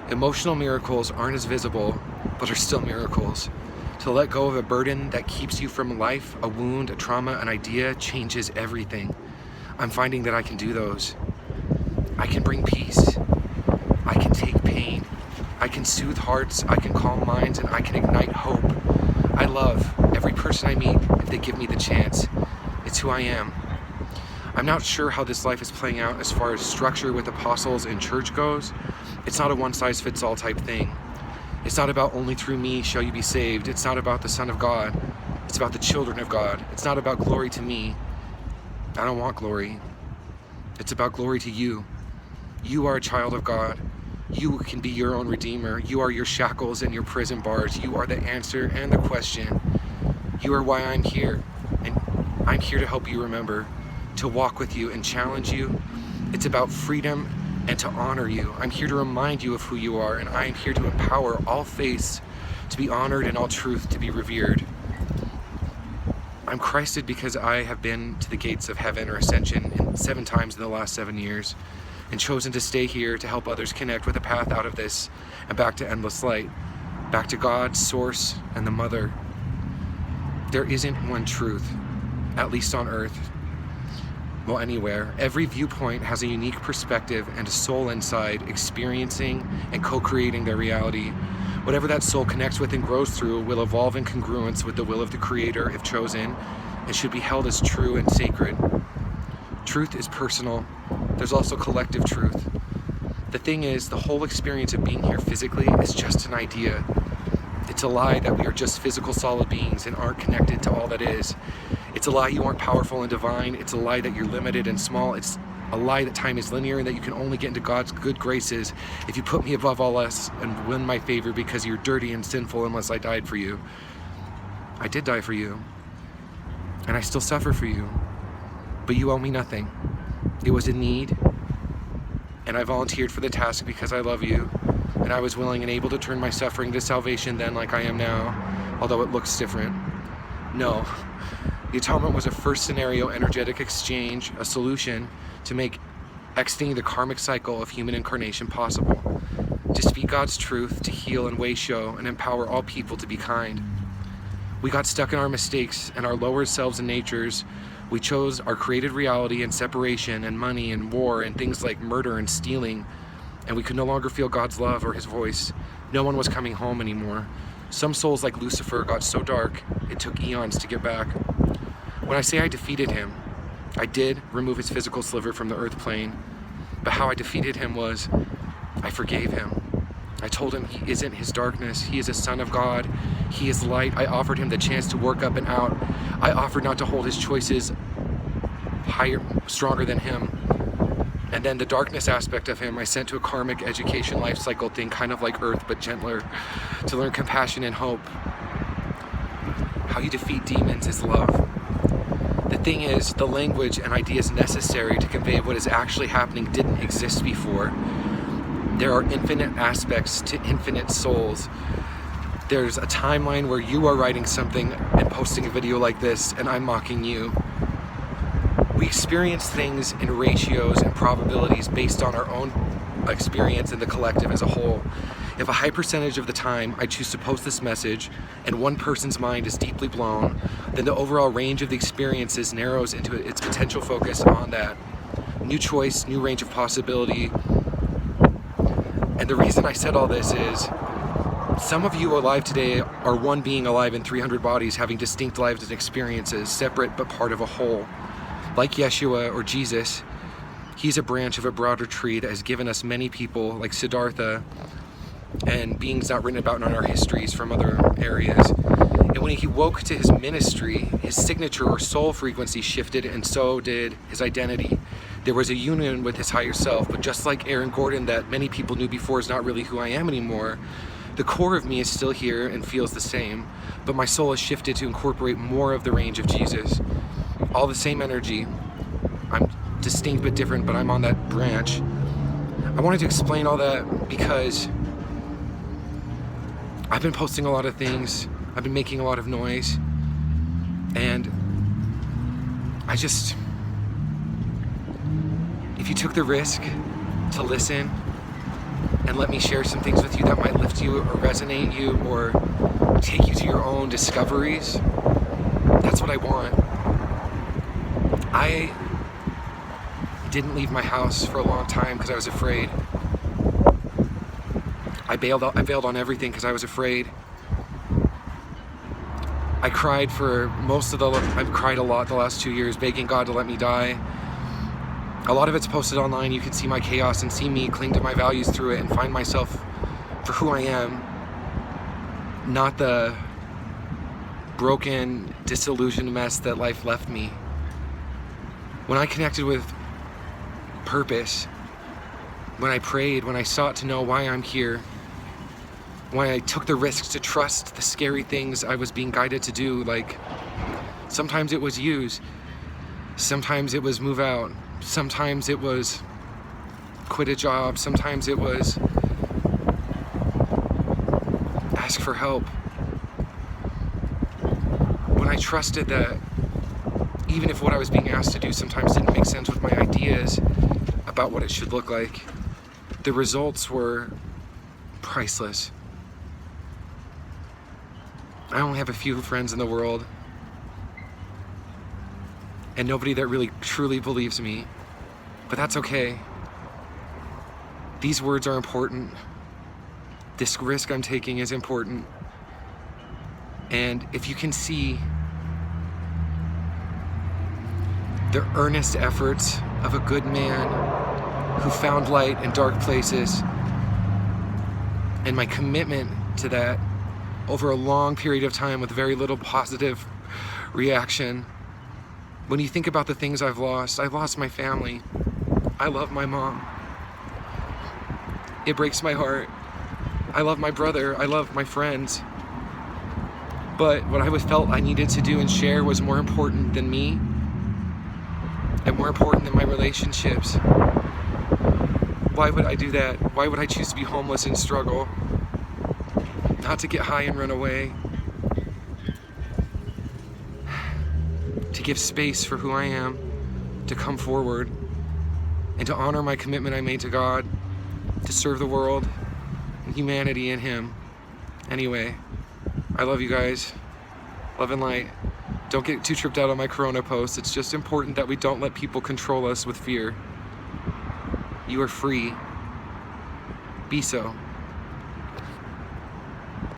Emotional miracles aren't as visible, but are still miracles. To let go of a burden that keeps you from life, a wound, a trauma, an idea, changes everything. I'm finding that I can do those. I can bring peace. I can take pain. I can soothe hearts. I can calm minds, and I can ignite hope. I love every person I meet if they give me the chance. It's who I am. I'm not sure how this life is playing out as far as structure with apostles and church goes. It's not a one-size-fits-all type thing. It's not about only through me shall you be saved. It's not about the Son of God. It's about the children of God. It's not about glory to me. I don't want glory. It's about glory to you. You are a child of God. You can be your own redeemer. You are your shackles and your prison bars. You are the answer and the question. You are why I'm here. And I'm here to help you remember, to walk with you and challenge you. It's about freedom and to honor you. I'm here to remind you of who you are, and I am here to empower all faiths to be honored and all truth to be revered. I'm Christed because I have been to the gates of heaven or ascension 7 times in the last 7 years and chosen to stay here to help others connect with a path out of this and back to endless light, back to God, source, and the mother. There isn't one truth, at least on earth. Well, anywhere. Every viewpoint has a unique perspective and a soul inside, experiencing and co-creating their reality. Whatever that soul connects with and grows through will evolve in congruence with the will of the Creator if chosen, and should be held as true and sacred. Truth is personal. There's also collective truth. The thing is, the whole experience of being here physically is just an idea. It's a lie that we are just physical solid beings and aren't connected to all that is. It's a lie you aren't powerful and divine. It's a lie that you're limited and small. It's a lie that time is linear and that you can only get into God's good graces if you put me above all else and win my favor because you're dirty and sinful unless I died for you. I did die for you, and I still suffer for you, but you owe me nothing. It was a need, and I volunteered for the task because I love you, and I was willing and able to turn my suffering to salvation then like I am now, although it looks different. No. The atonement was a first scenario energetic exchange, a solution to make exiting the karmic cycle of human incarnation possible, to speak God's truth, to heal and way show and empower all people to be kind. We got stuck in our mistakes and our lower selves and natures. We chose our created reality and separation and money and war and things like murder and stealing, and we could no longer feel God's love or his voice. No one was coming home anymore. Some souls like Lucifer got so dark, it took eons to get back. When I say I defeated him, I did remove his physical sliver from the earth plane, but how I defeated him was, I forgave him. I told him he isn't his darkness, he is a son of God, he is light. I offered him the chance to work up and out. I offered not to hold his choices higher, stronger than him. And then the darkness aspect of him, I sent to a karmic education life cycle thing, kind of like Earth, but gentler, to learn compassion and hope. How you defeat demons is love. The thing is, the language and ideas necessary to convey what is actually happening didn't exist before. There are infinite aspects to infinite souls. There's a timeline where you are writing something and posting a video like this, and I'm mocking you. We experience things in ratios and probabilities based on our own experience and the collective as a whole. If a high percentage of the time I choose to post this message and one person's mind is deeply blown, then the overall range of the experiences narrows into its potential focus on that. New choice, new range of possibility. And the reason I said all this is, some of you alive today are one being alive in 300 bodies having distinct lives and experiences, separate but part of a whole. Like Yeshua or Jesus, he's a branch of a broader tree that has given us many people like Siddhartha and beings not written about in our histories from other areas. And when he woke to his ministry, his signature or soul frequency shifted, and so did his identity. There was a union with his higher self, but just like Aaron Gordon that many people knew before is not really who I am anymore, the core of me is still here and feels the same, but my soul has shifted to incorporate more of the range of Jesus. All the same energy. I'm distinct but different, but I'm on that branch. I wanted to explain all that because I've been posting a lot of things, I've been making a lot of noise, and if you took the risk to listen, and let me share some things with you that might lift you or resonate you or take you to your own discoveries. That's what I want. I didn't leave my house for a long time because I was afraid. I bailed on everything because I was afraid. I cried I've cried a lot the last 2 years, begging God to let me die. A lot of it's posted online. You can see my chaos and see me cling to my values through it and find myself for who I am, not the broken, disillusioned mess that life left me. When I connected with purpose, when I prayed, when I sought to know why I'm here, when I took the risks to trust the scary things I was being guided to do, like sometimes it was use, sometimes it was move out, sometimes it was quit a job, sometimes it was ask for help. When I trusted that even if what I was being asked to do sometimes didn't make sense with my ideas about what it should look like, the results were priceless. I only have a few friends in the world, and nobody that really truly believes me, but that's okay. These words are important. This risk I'm taking is important. And if you can see the earnest efforts of a good man who found light in dark places, and my commitment to that over a long period of time with very little positive reaction. When you think about the things I've lost my family. I love my mom. It breaks my heart. I love my brother. I love my friends. But what I felt I needed to do and share was more important than me and more important than my relationships. Why would I do that? Why would I choose to be homeless and struggle? Not to get high and run away. To give space for who I am, to come forward, and to honor my commitment I made to God, to serve the world and humanity in Him. Anyway, I love you guys. Love and light. Don't get too tripped out on my Corona post. It's just important that we don't let people control us with fear. You are free. Be so.